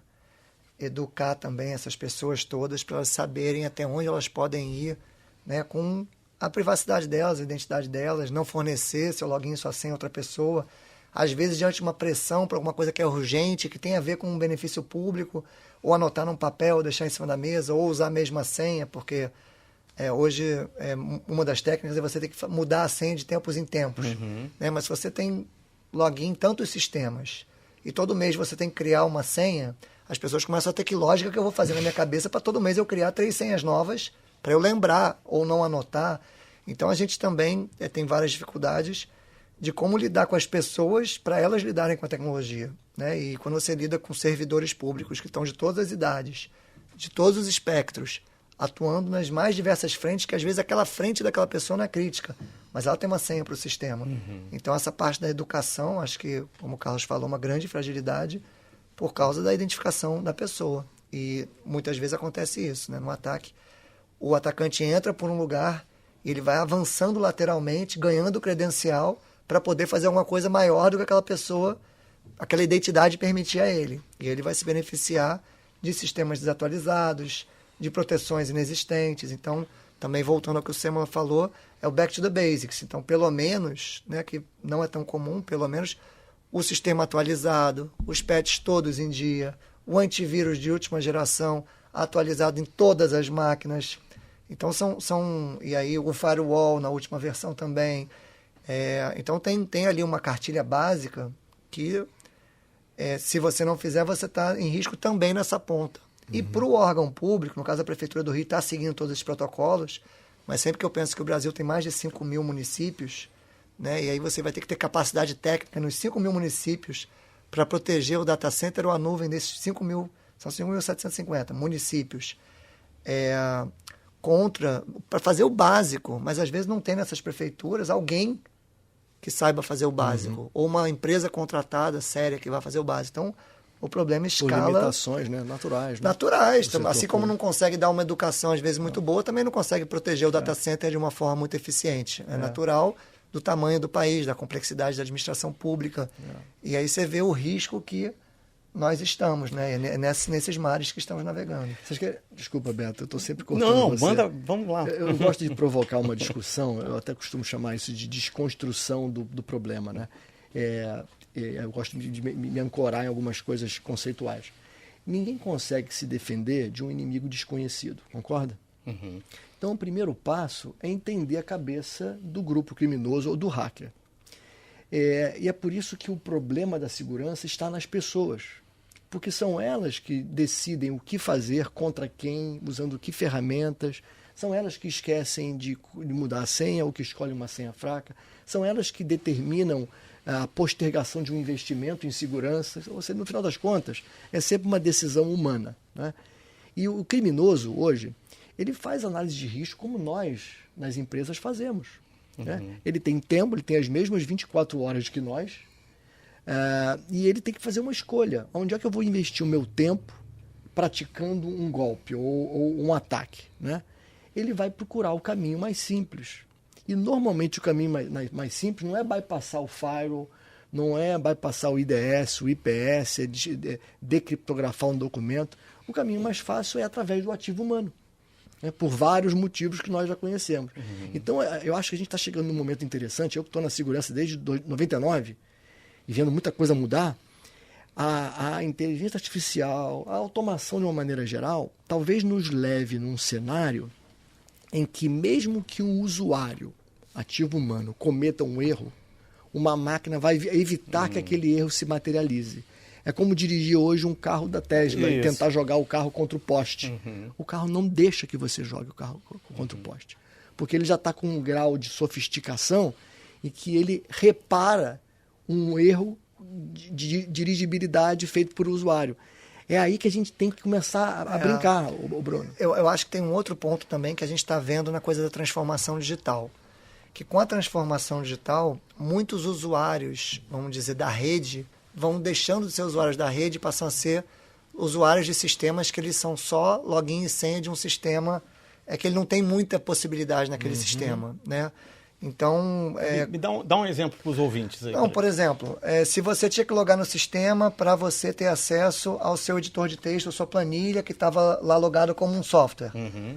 educar também essas pessoas todas para elas saberem até onde elas podem ir, né, com a privacidade delas, a identidade delas, não fornecer seu login, sua senha a outra pessoa. Às vezes, diante de uma pressão por alguma coisa que é urgente, que tem a ver com um benefício público, ou anotar num papel, deixar em cima da mesa, ou usar a mesma senha, porque hoje uma das técnicas é você ter que mudar a senha de tempos em tempos. Né? Mas se você tem login em tantos sistemas e todo mês você tem que criar uma senha, as pessoas começam a ter que lógica que eu vou fazer na minha cabeça para todo mês eu criar 3 senhas novas para eu lembrar ou não anotar. Então a gente também tem várias dificuldades de como lidar com as pessoas para elas lidarem com a tecnologia. Né? E quando você lida com servidores públicos que estão de todas as idades, de todos os espectros, atuando nas mais diversas frentes, que às vezes aquela frente daquela pessoa não é crítica, mas ela tem uma senha para o sistema. Então, essa parte da educação, acho que, como o Carlos falou, uma grande fragilidade por causa da identificação da pessoa. E muitas vezes acontece isso, né? No ataque, o atacante entra por um lugar e ele vai avançando lateralmente, ganhando credencial para poder fazer alguma coisa maior do que aquela pessoa, aquela identidade permitia a ele. E ele vai se beneficiar de sistemas desatualizados, de proteções inexistentes. Então, também voltando ao que o Sema falou, é o back to the basics. Então, pelo menos, né, que não é tão comum, pelo menos o sistema atualizado, os patches todos em dia, o antivírus de última geração atualizado em todas as máquinas. Então, e aí o firewall na última versão também. Então, tem ali uma cartilha básica que, se você não fizer, você está em risco também nessa ponta. E para o órgão público, no caso a Prefeitura do Rio, está seguindo todos esses protocolos, mas sempre que eu penso que o Brasil tem mais de 5 mil municípios, né, e aí você vai ter que ter capacidade técnica nos 5 mil municípios para proteger o data center ou a nuvem desses 5 mil, são 5.750 municípios, para fazer o básico, mas às vezes não tem nessas prefeituras alguém que saiba fazer o básico, ou uma empresa contratada séria que vai fazer o básico. Então, o problema escala...
Por limitações, né? Naturais. Né?
Naturais. Assim como não consegue dar uma educação, às vezes, muito boa, também não consegue proteger o data center de uma forma muito eficiente. É natural do tamanho do país, da complexidade da administração pública. E aí você vê o risco que nós estamos, né? Nesses mares que estamos navegando.
Vocês querem... Desculpa, Beto, eu estou sempre cortando você.
Manda, vamos lá.
Eu gosto de provocar uma discussão, eu até costumo chamar isso de desconstrução do problema, né? Eu gosto de me ancorar em algumas coisas conceituais. Ninguém consegue se defender de um inimigo desconhecido, concorda? Então, o primeiro passo é entender a cabeça do grupo criminoso ou do hacker. E é por isso que o problema da segurança está nas pessoas, porque são elas que decidem o que fazer, contra quem, usando que ferramentas, são elas que esquecem de mudar a senha ou que escolhem uma senha fraca, são elas que determinam a postergação de um investimento em segurança. Ou seja, no final das contas, é sempre uma decisão humana, né? E o criminoso, hoje, ele faz análise de risco como nós, nas empresas, fazemos. Né? Ele tem tempo, ele tem as mesmas 24 horas que nós, e ele tem que fazer uma escolha. Onde é que eu vou investir o meu tempo praticando um golpe ou um ataque? Né? Ele vai procurar o caminho mais simples. E normalmente o caminho mais simples não é bypassar o firewall, não é bypassar o IDS, o IPS, decriptografar um documento. O caminho mais fácil é através do ativo humano, né, por vários motivos que nós já conhecemos. Então, eu acho que a gente está chegando num momento interessante. Eu que estou na segurança desde 99 e vendo muita coisa mudar, a inteligência artificial, a automação de uma maneira geral, talvez nos leve num cenário em que mesmo que um usuário, ativo humano, cometa um erro, uma máquina vai evitar que aquele erro se materialize. É como dirigir hoje um carro da Tesla e tentar jogar o carro contra o poste. O carro não deixa que você jogue o carro contra o poste, porque ele já está com um grau de sofisticação e que ele repara um erro de dirigibilidade feito por usuário. É aí que a gente tem que começar a brincar, o Bruno.
Eu acho que tem um outro ponto também que a gente está vendo na coisa da transformação digital. Que com a transformação digital, muitos usuários, vamos dizer, da rede, vão deixando de ser usuários da rede e passam a ser usuários de sistemas que eles são só login e senha de um sistema, que ele não tem muita possibilidade naquele sistema, né? Então...
Dá um exemplo para os ouvintes aí.
Não, por exemplo, se você tinha que logar no sistema para você ter acesso ao seu editor de texto, a sua planilha, que estava lá logado como um software.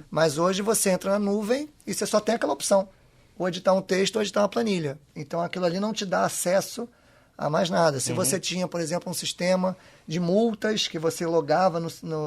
Mas hoje você entra na nuvem e você só tem aquela opção. Ou editar um texto ou editar uma planilha. Então aquilo ali não te dá acesso a mais nada. Se você tinha, por exemplo, um sistema de multas que você logava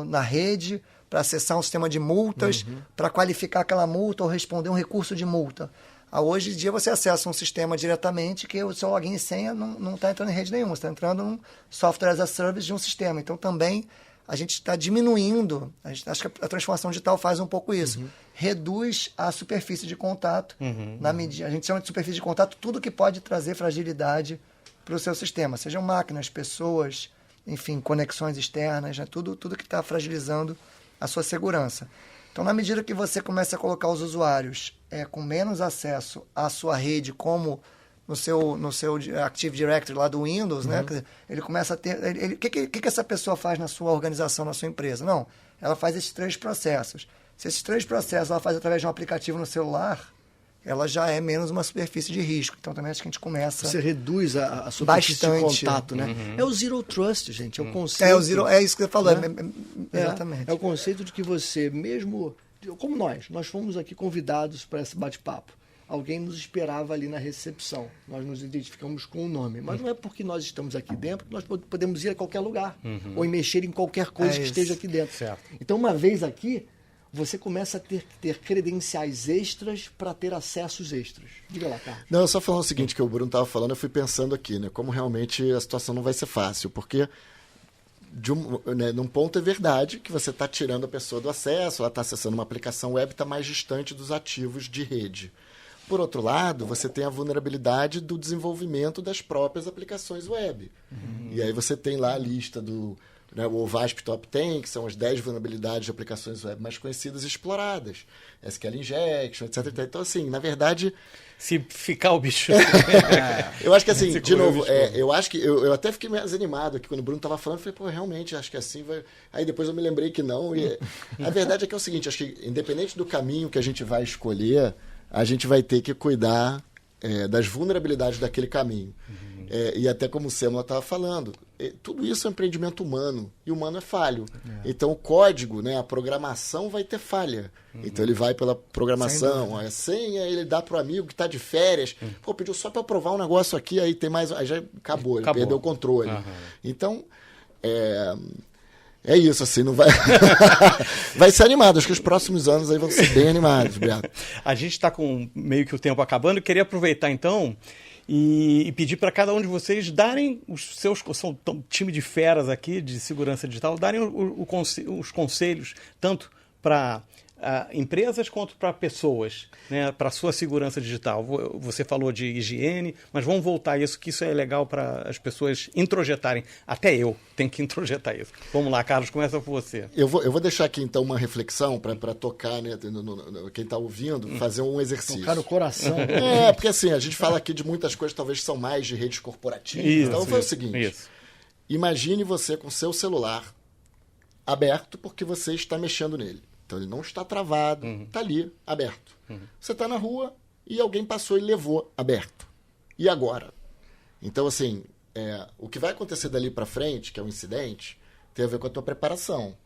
na rede para acessar um sistema de multas, para qualificar aquela multa ou responder um recurso de multa. Hoje em dia você acessa um sistema diretamente que o seu login e senha não está entrando em rede nenhuma, está entrando num software as a service de um sistema. Então também a gente está diminuindo, acho que a transformação digital faz um pouco isso. Reduz a superfície de contato, na medida, a gente chama de superfície de contato tudo que pode trazer fragilidade para o seu sistema, sejam máquinas, pessoas, enfim, conexões externas, né? tudo que está fragilizando a sua segurança. Então, na medida que você começa a colocar os usuários com menos acesso à sua rede, como no seu Active Directory lá do Windows, né? Quer dizer, ele começa a ter... O que essa pessoa faz na sua organização, na sua empresa? Não, ela faz esses 3 processos. Se esses 3 processos ela faz através de um aplicativo no celular, ela já é menos uma superfície de risco. Então, também acho que a gente começa...
Você reduz a superfície de contato, né? É o Zero Trust, gente. É o conceito...
É isso que você falou.
Né?
Exatamente.
É o conceito de que você mesmo... Como nós fomos aqui convidados para esse bate-papo. Alguém nos esperava ali na recepção. Nós nos identificamos com o nome. Mas não é porque nós estamos aqui dentro que nós podemos ir a qualquer lugar. Ou mexer em qualquer coisa que esteja aqui dentro.
Certo.
Então, uma vez aqui, você começa a ter credenciais extras para ter acessos extras. Diga lá, Carlos.
Não, só falando o seguinte, que o Bruno estava falando, eu fui pensando aqui, né? Como realmente a situação não vai ser fácil. Porque... num ponto é verdade que você está tirando a pessoa do acesso, ela está acessando uma aplicação web, está mais distante dos ativos de rede. Por outro lado, você tem a vulnerabilidade do desenvolvimento das próprias aplicações web. E aí você tem lá a lista do o VASP Top 10, que são as 10 vulnerabilidades de aplicações web mais conhecidas e exploradas. SQL Injection, etc. Então, assim, na verdade...
Se ficar o bicho...
Eu acho que assim, de novo, eu acho que eu até fiquei mais animado aqui quando o Bruno estava falando, falei, pô, realmente, acho que assim vai... Aí depois eu me lembrei que não. E a verdade é que é o seguinte, acho que independente do caminho que a gente vai escolher, a gente vai ter que cuidar das vulnerabilidades daquele caminho. E até como o Sêmola estava falando, tudo isso é um empreendimento humano, e o humano é falho. Então o código, a programação vai ter falha. Então ele vai pela programação, a senha ele dá para o amigo que está de férias. Pô, pediu só para provar um negócio aqui, aí tem mais... Aí já acabou. Ele perdeu o controle. Então, é isso, assim, não vai... vai ser animado. Acho que os próximos anos aí vão ser bem animados, Beto.
A gente está com meio que o tempo acabando. Eu queria aproveitar, então... E pedir para cada um de vocês darem os seus... São um time de feras aqui, de segurança digital, darem os conselhos, tanto para empresas quanto para pessoas, né, para a sua segurança digital. Você falou de higiene, mas vamos voltar a isso, que isso é legal para as pessoas introjetarem. Até eu tenho que introjetar isso. Vamos lá, Carlos, começa por você.
Eu vou deixar aqui, então, uma reflexão para tocar, né, quem está ouvindo, fazer um exercício.
Tocar no coração.
Porque assim, a gente fala aqui de muitas coisas, talvez são mais de redes corporativas. Então, eu vou fazer o seguinte. Imagine você com seu celular aberto porque você está mexendo nele. Então, ele não está travado, está ali, aberto. Você está na rua e alguém passou e levou aberto. E agora? Então, assim, o que vai acontecer dali para frente, que é um incidente, tem a ver com a tua preparação.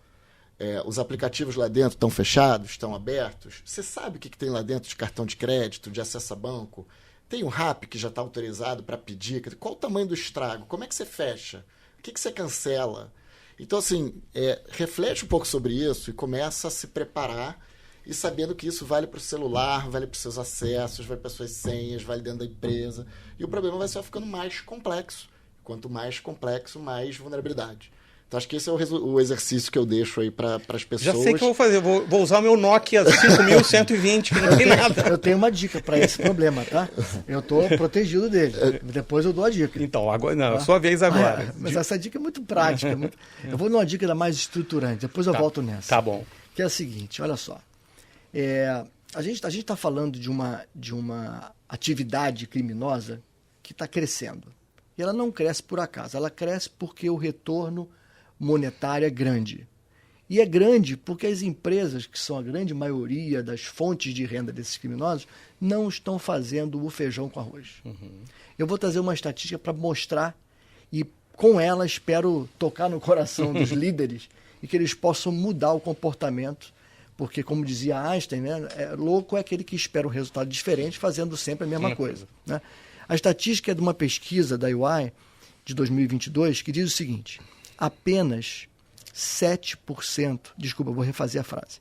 Os aplicativos lá dentro estão fechados, estão abertos. Você sabe o que tem lá dentro de cartão de crédito, de acesso a banco? Tem um RAP que já está autorizado para pedir? Qual o tamanho do estrago? Como é que você fecha? O que você cancela? Então, assim, reflete um pouco sobre isso e começa a se preparar e sabendo que isso vale para o celular, vale para os seus acessos, vale para as suas senhas, vale dentro da empresa. E o problema vai só ficando mais complexo. Quanto mais complexo, mais vulnerabilidade. Então, acho que esse é o exercício que eu deixo aí para as pessoas.
Já sei o que eu vou fazer. Vou usar o meu Nokia 5120, que não tem nada.
Eu tenho uma dica para esse problema, tá? Eu estou protegido dele. Depois eu dou a dica.
Então, agora, não, sua vez agora.
Mas essa dica é muito prática. Eu vou numa dica mais estruturante. Depois eu volto nessa.
Tá bom.
Que é a seguinte, olha só. A gente está falando de uma atividade criminosa que está crescendo. E ela não cresce por acaso. Ela cresce porque o retorno monetário é grande. E é grande porque as empresas, que são a grande maioria das fontes de renda desses criminosos, não estão fazendo o feijão com arroz. Eu vou trazer uma estatística para mostrar, e com ela espero tocar no coração dos líderes e que eles possam mudar o comportamento, porque, como dizia Einstein, né, louco é aquele que espera um resultado diferente fazendo sempre a mesma coisa. Né? A estatística é de uma pesquisa da UI de 2022 que diz o seguinte: apenas 7%, desculpa, vou refazer a frase,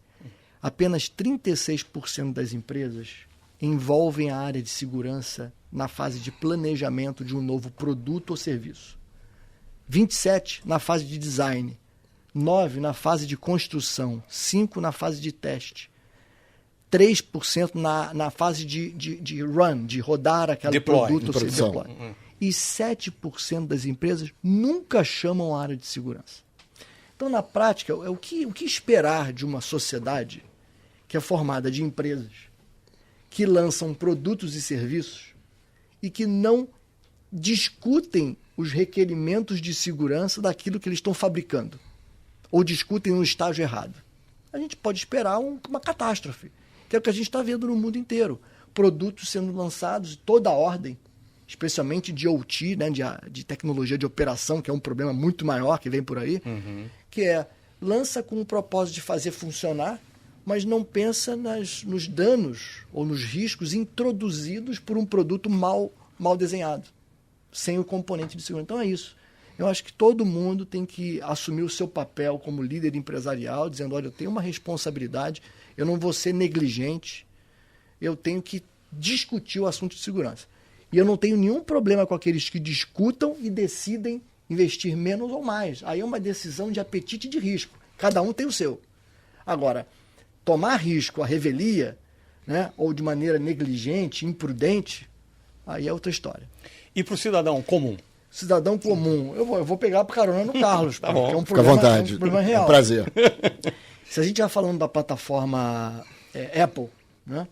apenas 36% das empresas envolvem a área de segurança na fase de planejamento de um novo produto ou serviço. 27% na fase de design, 9% na fase de construção, 5% na fase de teste, 3% na fase de run, de rodar aquele produto ou serviço. E 7% das empresas nunca chamam a área de segurança. Então, na prática, o que esperar de uma sociedade que é formada de empresas que lançam produtos e serviços e que não discutem os requerimentos de segurança daquilo que eles estão fabricando, ou discutem no estágio errado. A gente pode esperar uma catástrofe, que é o que a gente está vendo no mundo inteiro. Produtos sendo lançados de toda a ordem, especialmente de OT, né, de tecnologia de operação, que é um problema muito maior que vem por aí, que lança com o propósito de fazer funcionar, mas não pensa nos danos ou nos riscos introduzidos por um produto mal desenhado, sem o componente de segurança. Então é isso. Eu acho que todo mundo tem que assumir o seu papel como líder empresarial, dizendo, olha, eu tenho uma responsabilidade, eu não vou ser negligente, eu tenho que discutir o assunto de segurança. E eu não tenho nenhum problema com aqueles que discutam e decidem investir menos ou mais. Aí é uma decisão de apetite e de risco. Cada um tem o seu. Agora, tomar risco à revelia, né, ou de maneira negligente, imprudente, aí é outra história.
E para o cidadão comum?
Cidadão comum, eu vou pegar para carona no Carlos,
tá bom.
É um
Fica à vontade.
É um problema real.
É um prazer.
Se a gente já falando da plataforma Apple, né,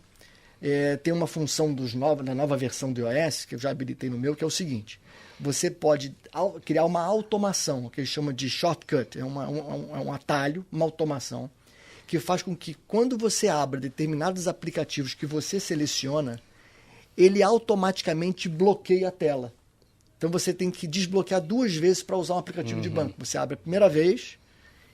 tem uma função da nova versão do iOS, que eu já habilitei no meu, que é o seguinte: você pode criar uma automação, que eles chamam de shortcut, é um atalho, uma automação, que faz com que quando você abra determinados aplicativos que você seleciona, ele automaticamente bloqueia a tela. Então você tem que desbloquear 2 vezes para usar um aplicativo de banco. Você abre a primeira vez,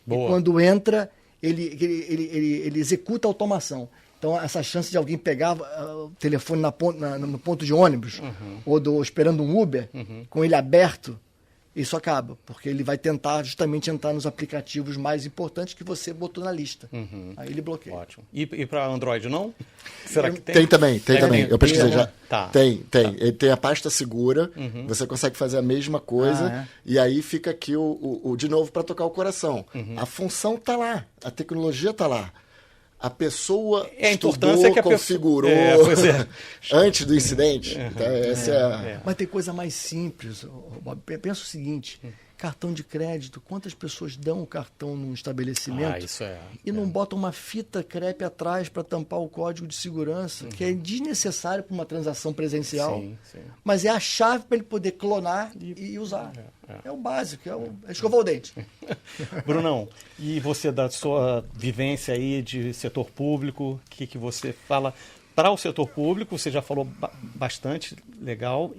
e quando entra, ele executa a automação. Então, essa chance de alguém pegar o telefone no ponto de ônibus ou esperando um Uber, com ele aberto, isso acaba. Porque ele vai tentar justamente entrar nos aplicativos mais importantes que você botou na lista. Aí ele bloqueia.
Ótimo. E para Android não? Será que tem?
Tem também. Eu pesquisei já.
Tá.
Tem. Ele tem a pasta segura, você consegue fazer a mesma coisa, e aí fica aqui de novo para tocar o coração. A função está lá, a tecnologia está lá. A pessoa estudou, que configurou antes do incidente. Então,
Mas tem coisa mais simples, Bob. Pensa o seguinte: cartão de crédito, quantas pessoas dão o cartão num estabelecimento e não botam uma fita crepe atrás para tampar o código de segurança, que é desnecessário para uma transação presencial, mas é a chave para ele poder clonar e usar. É o básico, é escovar o dente.
Brunão, e você, da sua vivência aí de setor público, o que você fala para o setor público? Você já falou bastante, legal,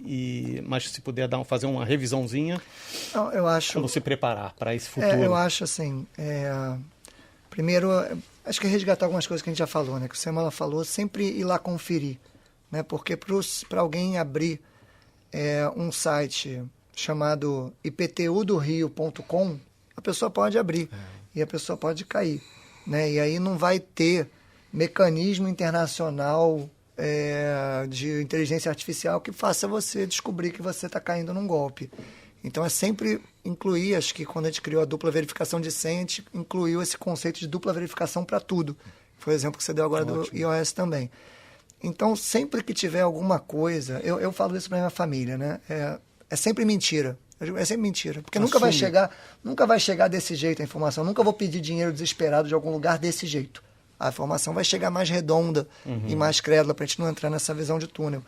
mas se puder fazer uma revisãozinha,
eu acho,
como se preparar para esse futuro.
Eu acho assim, primeiro, acho que resgatar algumas coisas que a gente já falou, né? Que o Semala falou, sempre ir lá conferir, né? Porque para alguém abrir um site chamado iptudorio.com, a pessoa pode abrir e a pessoa pode cair, né? E aí não vai ter mecanismo internacional de inteligência artificial que faça você descobrir que você está caindo num golpe. Então é sempre incluir, acho que quando a gente criou a dupla verificação de senha, a gente incluiu esse conceito de dupla verificação para tudo. Foi o exemplo que você deu agora do iOS também. Então, sempre que tiver alguma coisa, eu falo isso para minha família, né? É sempre mentira. É sempre mentira. Porque nunca vai chegar desse jeito a informação. Nunca vou pedir dinheiro desesperado de algum lugar desse jeito. A informação vai chegar mais redonda e mais crédula para a gente não entrar nessa visão de túnel.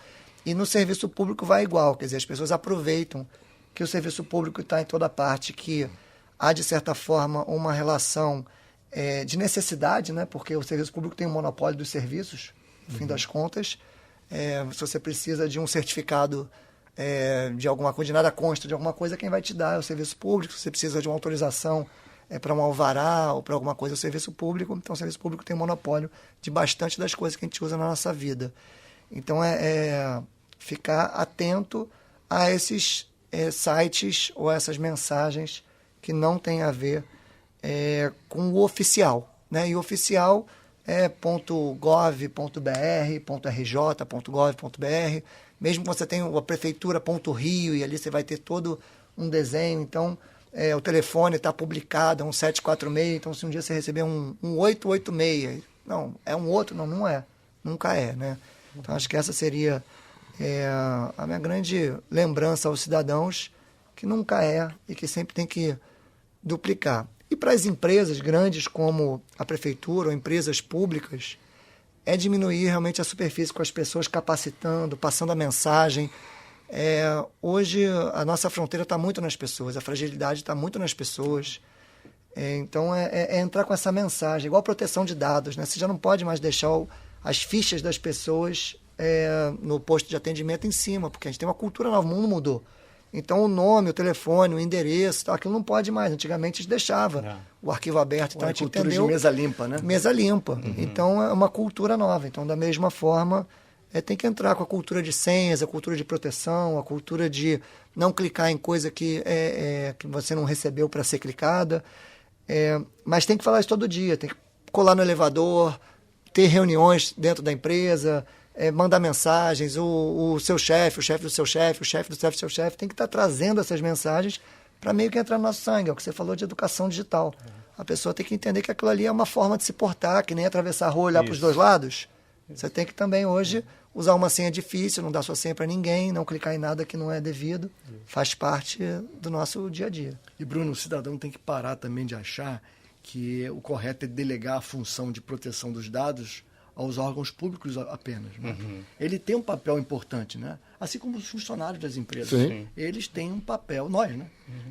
E no serviço público vai igual. Quer dizer, as pessoas aproveitam que o serviço público está em toda parte, que há, de certa forma, uma relação de necessidade, né? Porque o serviço público tem um monopólio dos serviços, no fim das contas. Se você precisa de um certificado de alguma coisa, de nada consta de alguma coisa, quem vai te dar é o serviço público. Se você precisa de uma autorização para um alvará ou para alguma coisa, é o serviço público. Então, o serviço público tem monopólio de bastante das coisas que a gente usa na nossa vida. Então, ficar atento a esses sites ou essas mensagens que não têm a ver com o oficial, né? E o oficial é .gov.br, .rj.gov.br, mesmo que você tenha a prefeitura.rio e ali você vai ter todo um desenho. Então, o telefone está publicado, é um 746, então se um dia você receber um 886, não, é um outro, não é, nunca é, né? Então, acho que essa seria a minha grande lembrança aos cidadãos, que nunca é e que sempre tem que duplicar. E para as empresas grandes como a prefeitura ou empresas públicas, é diminuir realmente a superfície com as pessoas, capacitando, passando a mensagem. Hoje, a nossa fronteira está muito nas pessoas, a fragilidade está muito nas pessoas. Então, entrar com essa mensagem, igual proteção de dados, né? Você já não pode mais deixar as fichas das pessoas no posto de atendimento em cima, porque a gente tem uma cultura nova, o mundo mudou. Então, o nome, o telefone, o endereço, aquilo não pode mais. Antigamente, a gente deixava o arquivo aberto. Então, a gente entendeu...
de mesa limpa, né?
Mesa limpa. Então, é uma cultura nova. Então, da mesma forma, tem que entrar com a cultura de senhas, a cultura de proteção, a cultura de não clicar em coisa que você não recebeu para ser clicada. Mas tem que falar isso todo dia. Tem que colar no elevador, ter reuniões dentro da empresa... mandar mensagens, o seu chefe, o chefe do seu chefe, o chefe do chefe do seu chefe, tem que estar trazendo essas mensagens para meio que entrar no nosso sangue. É o que você falou de educação digital. A pessoa tem que entender que aquilo ali é uma forma de se portar, que nem atravessar a rua e olhar para os dois lados. Você tem que também hoje usar uma senha difícil, não dar sua senha para ninguém, não clicar em nada que não é devido. Faz parte do nosso dia a dia.
E, Bruno, o cidadão tem que parar também de achar que o correto é delegar a função de proteção dos dados aos órgãos públicos apenas. Né? Ele tem um papel importante, né? Assim como os funcionários das empresas.
Sim.
Eles têm um papel, nós, né?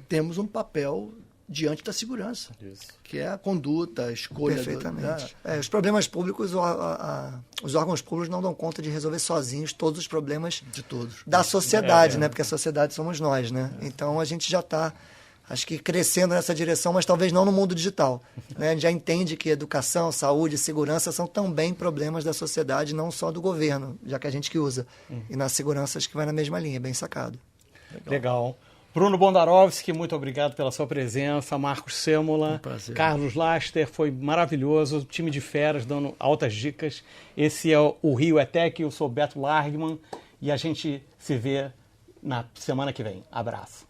Temos um papel diante da segurança, que é a conduta, a escolha.
Perfeitamente. Os problemas públicos, os órgãos públicos não dão conta de resolver sozinhos todos os problemas
de todos
da sociedade, né? Porque a sociedade somos nós, né? Então a gente já está, acho que crescendo nessa direção, mas talvez não no mundo digital. Né? A gente já entende que educação, saúde e segurança são também problemas da sociedade, não só do governo, já que a gente que usa. E na segurança acho que vai na mesma linha, bem sacado.
Legal. Bruno Bondarovski, muito obrigado pela sua presença. Marcos Sêmola, Carlos Laster, foi maravilhoso. Time de feras dando altas dicas. Esse é o Rio ETEC, eu sou Beto Largman e a gente se vê na semana que vem. Abraço.